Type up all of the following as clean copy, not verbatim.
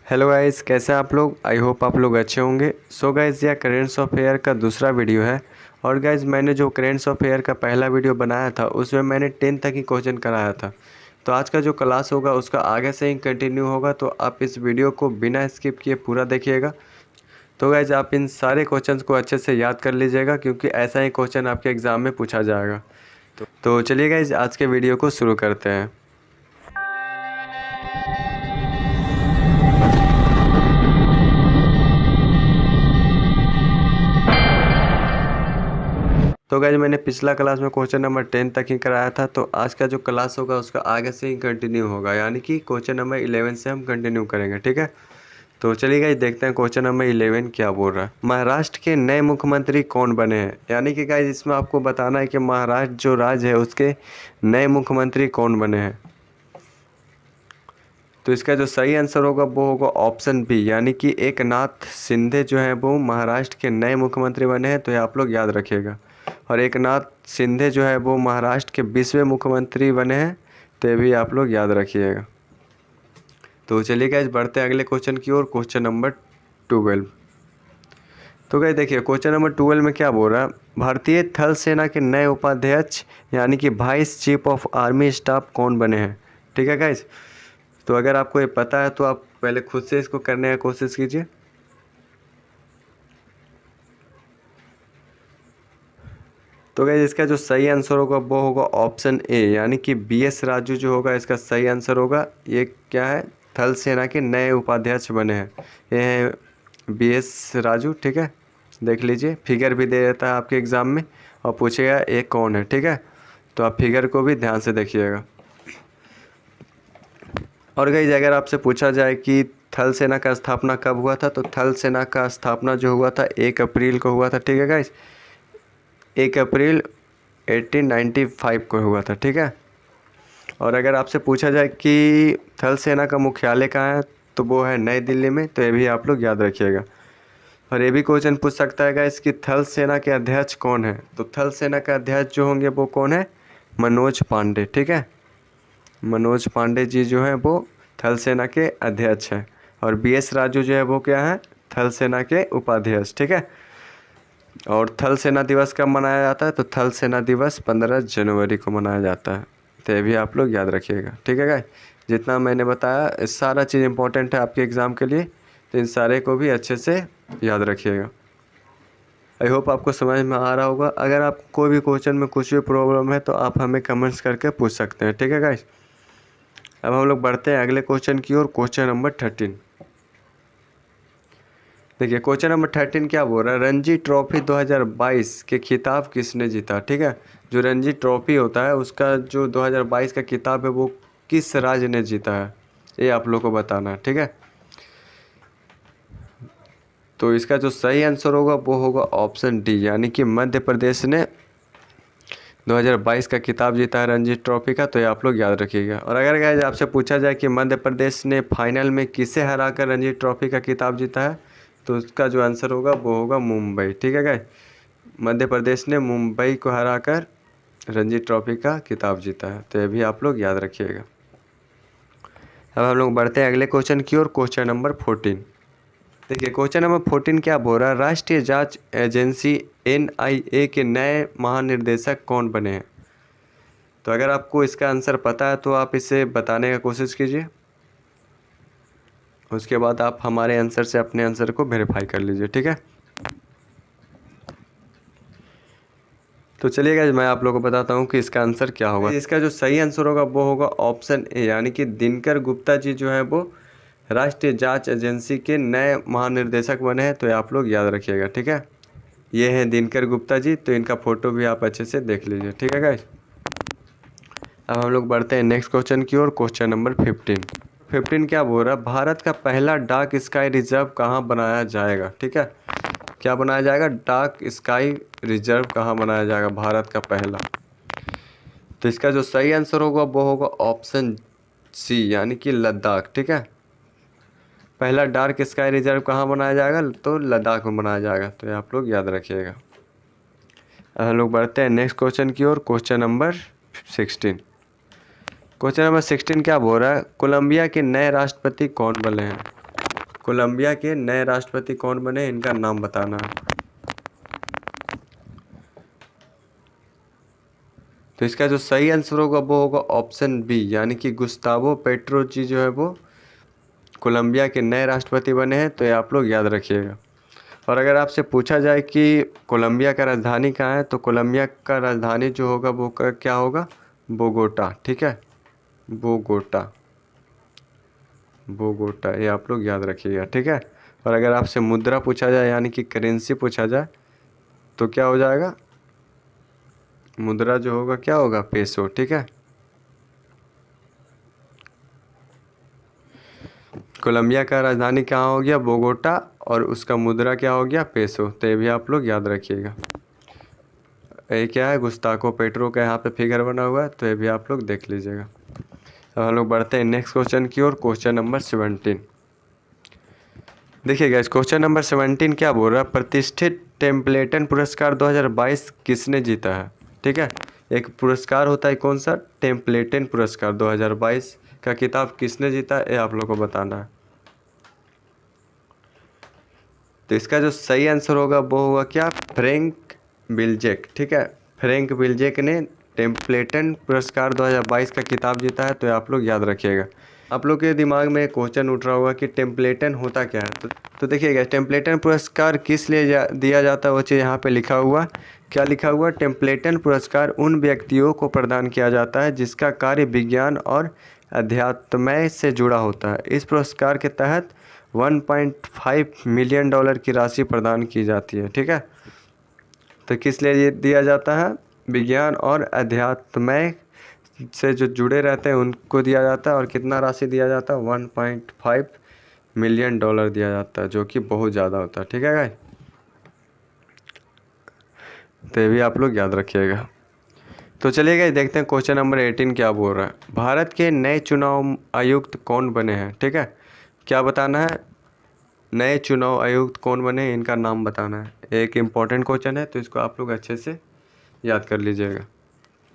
Hello guys, कैसे हैं आप लोग। आई होप आप लोग अच्छे होंगे। सो गाइस, यह करेंट्स अफेयर का दूसरा वीडियो है। और गाइस, मैंने जो करेंट्स अफेयर का पहला वीडियो बनाया था उसमें मैंने 10 तक ही क्वेश्चन कराया था। तो आज का जो क्लास होगा उसका आगे से ही कंटिन्यू होगा, तो आप इस वीडियो को बिना स्किप किए पूरा देखिएगा। तो गाइज, आप इन सारे क्वेश्चंस को अच्छे से याद कर लीजिएगा, क्योंकि ऐसा ही क्वेश्चन आपके एग्ज़ाम में पूछा जाएगा। तो चलिए गाइज, आज के वीडियो को शुरू करते हैं। तो गाइज, मैंने पिछला क्लास में क्वेश्चन नंबर 10 तक ही कराया था, तो आज का जो क्लास होगा उसका आगे से ही कंटिन्यू होगा, यानी कि क्वेश्चन नंबर 11 से हम कंटिन्यू करेंगे। ठीक है, तो चलिए गाइज देखते हैं क्वेश्चन नंबर 11 क्या बोल रहा है। महाराष्ट्र के नए मुख्यमंत्री कौन बने हैं। यानी कि गाइज, इसमें आपको बताना है कि महाराष्ट्र जो राज्य है उसके नए मुख्यमंत्री कौन बने हैं। तो इसका जो सही आंसर होगा वो होगा ऑप्शन बी, यानी कि एकनाथ शिंदे जो है वो महाराष्ट्र के नए मुख्यमंत्री बने हैं। तो ये आप लोग याद रखिएगा। और एकनाथ शिंदे जो है वो महाराष्ट्र के 20वें मुख्यमंत्री बने हैं, तो ये भी आप लोग याद रखिएगा। तो चलिए गाइस, बढ़ते हैं अगले क्वेश्चन की ओर। Question number 12। तो गाइस देखिए, क्वेश्चन नंबर 12 में क्या बोल रहा है। भारतीय थल सेना के नए उपाध्यक्ष यानी कि vice chief of army staff कौन बने हैं। ठीक है गाइस, तो अगर आपको ये पता है तो आप पहले खुद से इसको करने की कोशिश कीजिए। तो गाइस, इसका जो सही आंसर होगा वो होगा ऑप्शन ए, यानी कि BS राजू जो होगा इसका सही आंसर होगा। ये क्या है, थल सेना के नए उपाध्यक्ष बने हैं, ये हैं BS राजू। ठीक है, देख लीजिए, फिगर भी दे देता है आपके एग्ज़ाम में और पूछेगा ये कौन है। ठीक है, तो आप फिगर को भी ध्यान से देखिएगा। और गाइस, अगर आपसे पूछा जाए कि थल सेना का स्थापना कब हुआ था, तो थल सेना का स्थापना जो हुआ था 1 अप्रैल को हुआ था। ठीक है गाइस, 1 अप्रैल 1895 को हुआ था। ठीक है, और अगर आपसे पूछा जाए कि थल सेना का मुख्यालय कहाँ है, तो वो है नई दिल्ली में। तो ये भी आप लोग याद रखिएगा। और ये भी क्वेश्चन पूछ सकता है गाइस कि थल सेना के अध्यक्ष कौन है। तो थल सेना के अध्यक्ष जो होंगे वो कौन है, मनोज पांडे। ठीक है, मनोज पांडे जी जो हैं वो थल सेना के अध्यक्ष हैं। और BS राजू जो है वो क्या है, थल सेना के उपाध्यक्ष। ठीक है, और थल सेना दिवस कब मनाया जाता है, तो थल सेना दिवस 15 जनवरी को मनाया जाता है। तो ये भी आप लोग याद रखिएगा। ठीक है गाइस, जितना मैंने बताया सारा चीज़ इंपॉर्टेंट है आपके एग्ज़ाम के लिए, तो इन सारे को भी अच्छे से याद रखिएगा। आई होप आपको समझ में आ रहा होगा। अगर आपको कोई भी क्वेश्चन में कुछ भी प्रॉब्लम है तो आप हमें कमेंट्स करके पूछ सकते हैं। ठीक है गाइस, अब हम लोग बढ़ते हैं अगले क्वेश्चन की ओर। Question number 13। देखिए, क्वेश्चन नंबर 13 क्या बोल रहा है। रणजी ट्रॉफी 2022 के खिताब किसने जीता। ठीक है, जो रणजी ट्रॉफी होता है उसका जो 2022 का खिताब है वो किस राज्य ने जीता है, ये आप लोग को बताना है। ठीक है, तो इसका जो सही आंसर होगा वो होगा ऑप्शन डी, यानी कि मध्य प्रदेश ने 2022 का खिताब जीता है रणजी ट्रॉफी का। तो ये आप लोग याद रखिएगा। और अगर गाइस आपसे पूछा जाए कि मध्य प्रदेश ने फाइनल में किसे हराकर रणजी ट्रॉफी का खिताब जीता है, तो उसका जो आंसर होगा वो होगा मुंबई। ठीक है गाइस, मध्य प्रदेश ने मुंबई को हराकर रणजी ट्रॉफी का खिताब जीता है। तो ये भी आप लोग याद रखिएगा। अब हम लोग बढ़ते हैं अगले क्वेश्चन की ओर। Question number 14। देखिए, क्वेश्चन नंबर 14 क्या बोल रहा है। राष्ट्रीय जांच एजेंसी NIA के नए महानिर्देशक कौन बने हैं। तो अगर आपको इसका आंसर पता है तो आप इसे बताने का कोशिश कीजिए, उसके बाद आप हमारे आंसर से अपने आंसर को वेरीफाई कर लीजिए। ठीक है, तो चलिएगा, मैं आप लोगों को बताता हूँ कि इसका आंसर क्या होगा। इसका जो सही आंसर होगा वो होगा ऑप्शन ए, यानी कि दिनकर गुप्ता जी जो है वो राष्ट्रीय जांच एजेंसी के नए महानिर्देशक बने हैं। तो ये आप लोग याद रखिएगा। ठीक है, ये हैं दिनकर गुप्ता जी, तो इनका फोटो भी आप अच्छे से देख लीजिए। ठीक है गाइस, अब हम लोग बढ़ते हैं नेक्स्ट क्वेश्चन की ओर। क्वेश्चन नंबर 15 क्या बोल रहा है। भारत का पहला डार्क स्काई रिजर्व कहाँ बनाया जाएगा। ठीक है, क्या बनाया जाएगा, डार्क स्काई रिजर्व कहाँ बनाया जाएगा भारत का पहला। तो इसका जो सही आंसर होगा वो होगा ऑप्शन सी, यानी कि लद्दाख। ठीक है, पहला डार्क स्काई रिजर्व कहाँ बनाया जाएगा, तो लद्दाख में बनाया जाएगा। तो ये आप लोग याद रखिएगा। अब हम लोग बढ़ते हैं नेक्स्ट क्वेश्चन की ओर। Question number 16। क्वेश्चन नंबर 16 क्या बोल रहा है। कोलंबिया के नए राष्ट्रपति कौन बने हैं। कोलंबिया के नए राष्ट्रपति कौन बने, इनका नाम बताना है। तो इसका जो सही आंसर होगा वो होगा ऑप्शन बी, यानी कि गुस्तावो पेट्रो जी जो है वो कोलंबिया के नए राष्ट्रपति बने हैं। तो ये आप लोग याद रखिएगा। और अगर आपसे पूछा जाए कि कोलंबिया का राजधानी कहाँ है, तो कोलंबिया का राजधानी जो होगा वो क्या होगा, बोगोटा। ठीक है, बोगोटा, बोगोटा, ये आप लोग याद रखिएगा। ठीक है। और अगर आपसे मुद्रा पूछा जाए यानी कि करेंसी पूछा जाए तो क्या हो जाएगा, मुद्रा जो होगा क्या होगा, पेसो। ठीक है। कोलंबिया का राजधानी कहाँ हो गया, बोगोटा, और उसका मुद्रा क्या हो गया, पेसो। तो ये भी आप लोग याद रखिएगा। ये क्या है, गुस्ताको पेट्रो का यहाँ पे फिगर बना हुआ है, तो ये भी आप लोग देख लीजिएगा। अब हम लोग बढ़ते हैं नेक्स्ट क्वेश्चन की ओर, क्वेश्चन नंबर 17। देखिएगा इस क्वेश्चन नंबर 17 क्या बोल रहा है, प्रतिष्ठित टेम्पलेटन पुरस्कार 2022 किसने जीता है। ठीक है, एक पुरस्कार होता है कौन सा, टेम्पलेटन पुरस्कार 2022 का किताब किसने जीता है, ये आप लोग को बताना है। तो इसका जो सही आंसर होगा वो होगा क्या, फ्रैंक बिल्जेक। ठीक है, फ्रैंक बिल्जेक ने टेम्पलेटन पुरस्कार 2022 का किताब जीता है। तो आप लोग याद रखिएगा। आप लोग के दिमाग में क्वेश्चन उठ रहा होगा कि टेम्पलेटन होता क्या है। तो देखिएगा टेम्पलेटन पुरस्कार किस लिए दिया जाता है, वो चीज़ यहाँ पे लिखा हुआ, क्या लिखा हुआ, टेम्पलेटन पुरस्कार उन व्यक्तियों को प्रदान किया जाता है जिसका कार्य विज्ञान और अध्यात्मय से जुड़ा होता है। इस पुरस्कार के तहत 1.5 मिलियन डॉलर की राशि प्रदान की जाती है। ठीक है, तो किस लिए ये दिया जाता है, विज्ञान और अध्यात्मय से जो जुड़े रहते हैं उनको दिया जाता है। और कितना राशि दिया जाता है, 1.5 मिलियन डॉलर दिया जाता है, जो कि बहुत ज़्यादा होता है। ठीक है गाइस, तो ये भी आप लोग याद रखिएगा। तो चलिए गाइस देखते हैं क्वेश्चन नंबर 18 क्या बोल रहा है, भारत के नए चुनाव आयुक्त कौन बने हैं। ठीक है, क्या बताना है, नए चुनाव आयुक्त कौन बने, इनका नाम बताना है। एक इम्पॉर्टेंट क्वेश्चन है, तो इसको आप लोग अच्छे से याद कर लीजिएगा।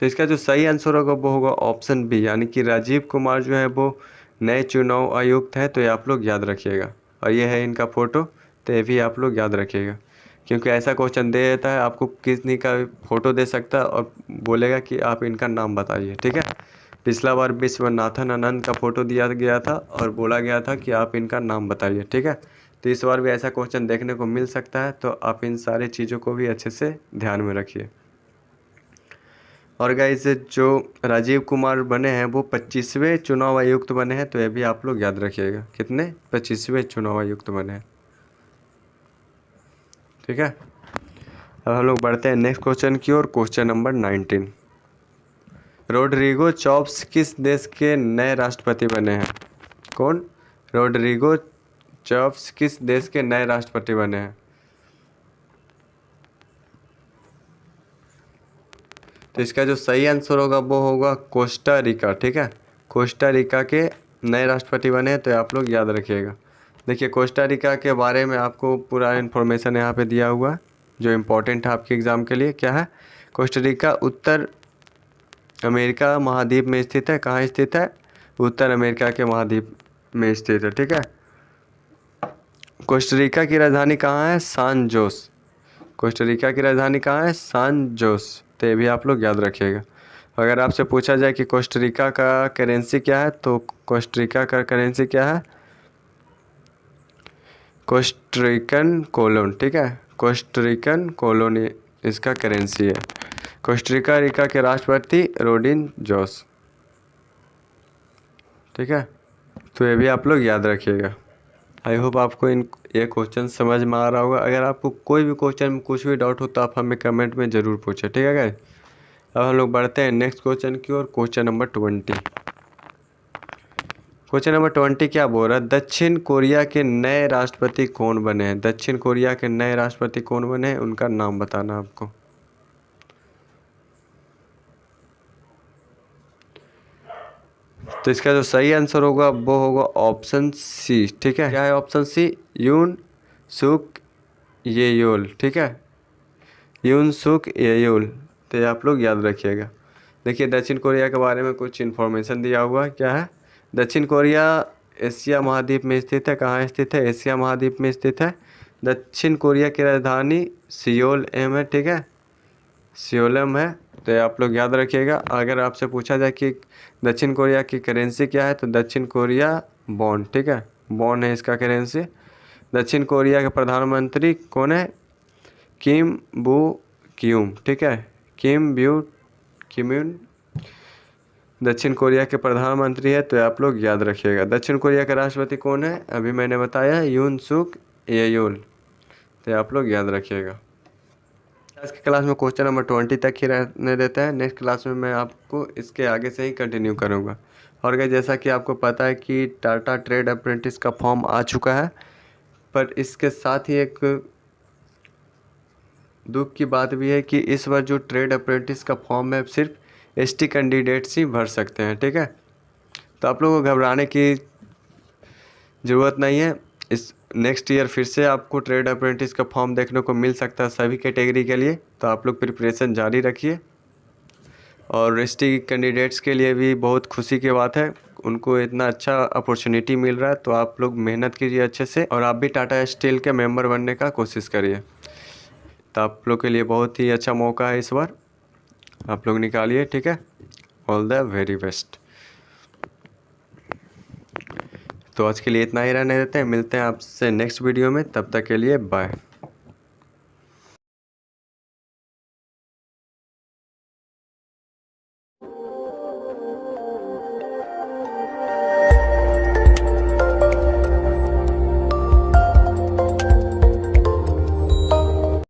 तो इसका जो सही आंसर होगा वो होगा ऑप्शन बी, यानी कि राजीव कुमार जो है वो नए चुनाव आयुक्त हैं। तो ये आप लोग याद रखिएगा। और ये है इनका फ़ोटो, तो ये भी आप लोग याद रखिएगा, क्योंकि ऐसा क्वेश्चन दे देता है, आपको किसी का फ़ोटो दे सकता है और बोलेगा कि आप इनका नाम बताइए। ठीक है, पिछला बार विश्वनाथन आनंद का फ़ोटो दिया गया था और बोला गया था कि आप इनका नाम बताइए। ठीक है, तो इस बार भी ऐसा क्वेश्चन देखने को मिल सकता है, तो आप इन सारी चीज़ों को भी अच्छे से ध्यान में रखिए। और गाइस जो राजीव कुमार बने हैं वो 25वें चुनाव आयुक्त बने हैं। तो ये भी आप लोग याद रखिएगा, कितने, 25वें चुनाव आयुक्त बने हैं। ठीक है, अब हम लोग बढ़ते हैं नेक्स्ट क्वेश्चन की ओर, क्वेश्चन नंबर 19। रोड्रिगो चॉप्स किस देश के नए राष्ट्रपति बने हैं, कौन, रोड्रिगो चॉप्स किस देश के नए राष्ट्रपति बने हैं। तो इसका जो सही आंसर होगा वो होगा कोस्टा रिका। ठीक है, कोस्टा रिका के नए राष्ट्रपति बने हैं। तो आप लोग याद रखिएगा। देखिए कोस्टा रिका के बारे में आपको पूरा इन्फॉर्मेशन यहाँ पे दिया हुआ है जो इम्पोर्टेंट है आपके एग्ज़ाम के लिए। क्या है, कोस्टा रिका उत्तर अमेरिका महाद्वीप में स्थित है। कहाँ स्थित है, उत्तर अमेरिका के महाद्वीप में स्थित है। ठीक है, कोस्टा रिका की राजधानी कहाँ है, सान जोस। कोस्टा रिका की राजधानी कहाँ है, सान जोस। तो ये भी आप लोग याद रखिएगा। अगर आपसे पूछा जाए कि कोस्टा रिका का करेंसी क्या है, तो कोस्टा रिका का करेंसी क्या है, कोस्टरिकन कोलोन। ठीक है, कोस्टरिकन कोलोन इसका करेंसी है। कोस्टा रिका के राष्ट्रपति रोडिन जोस। ठीक है, तो ये भी आप लोग याद रखिएगा। आई होप आपको ये क्वेश्चन समझ में आ रहा होगा। अगर आपको कोई भी क्वेश्चन में कुछ भी डाउट हो तो आप हमें कमेंट में ज़रूर पूछें। ठीक है गाइस, अब हम लोग बढ़ते हैं नेक्स्ट क्वेश्चन की ओर, क्वेश्चन नंबर 20। क्वेश्चन नंबर 20 क्या बोल रहा है, दक्षिण कोरिया के नए राष्ट्रपति कौन बने हैं। दक्षिण कोरिया के नए राष्ट्रपति कौन बने हैं, उनका नाम बताना आपको। तो इसका जो सही आंसर होगा वो होगा ऑप्शन सी। ठीक है, क्या है ऑप्शन सी, यून सुक येयोल। ठीक है, यून सुक येयोल। तो ये आप लोग याद रखिएगा। देखिए दक्षिण कोरिया के बारे में कुछ इन्फॉर्मेशन दिया हुआ है। क्या है, दक्षिण कोरिया एशिया महाद्वीप में स्थित है। कहाँ स्थित है? एशिया महाद्वीप में स्थित है। दक्षिण कोरिया की राजधानी सियोल एम है, ठीक है, सियोलम है। तो ये आप लोग याद रखिएगा। अगर आपसे पूछा जाए कि दक्षिण कोरिया की करेंसी क्या है, तो दक्षिण कोरिया वॉन, ठीक है, वॉन है इसका करेंसी। दक्षिण कोरिया के प्रधानमंत्री कौन है? किम बू क्यूम, ठीक है, किम ब्यू किम्यून दक्षिण कोरिया के प्रधानमंत्री है। तो आप लोग याद रखिएगा। दक्षिण कोरिया का राष्ट्रपति कौन है? अभी मैंने बताया, यून सुक येयोल। तो आप लोग याद रखिएगा। आज की क्लास में क्वेश्चन नंबर 20 तक ही रहने देते हैं। नेक्स्ट क्लास में मैं आपको इसके आगे से ही कंटिन्यू करूँगा। और क्या, जैसा कि आपको पता है कि टाटा ट्रेड अप्रेंटिस का फॉर्म आ चुका है, पर इसके साथ ही एक दुख की बात भी है कि इस बार जो ट्रेड अप्रेंटिस का फॉर्म है सिर्फ एसटी कैंडिडेट्स ही भर सकते हैं, ठीक है। तो आप लोगों को घबराने की ज़रूरत नहीं है। इस नेक्स्ट ईयर फिर से आपको ट्रेड अप्रेंटिस का फॉर्म देखने को मिल सकता है सभी कैटेगरी के लिए। तो आप लोग प्रिपरेशन जारी रखिए। और एसटी कैंडिडेट्स के लिए भी बहुत खुशी की बात है, उनको इतना अच्छा अपॉर्चुनिटी मिल रहा है। तो आप लोग मेहनत कीजिए अच्छे से, और आप भी टाटा स्टील के मेंबर बनने का कोशिश करिए। तो आप लोग के लिए बहुत ही अच्छा मौका है इस बार, आप लोग निकालिए, ठीक है। All the very best. तो आज के लिए इतना ही रहने देते हैं, मिलते हैं आपसे नेक्स्ट वीडियो में, तब तक के लिए बाय।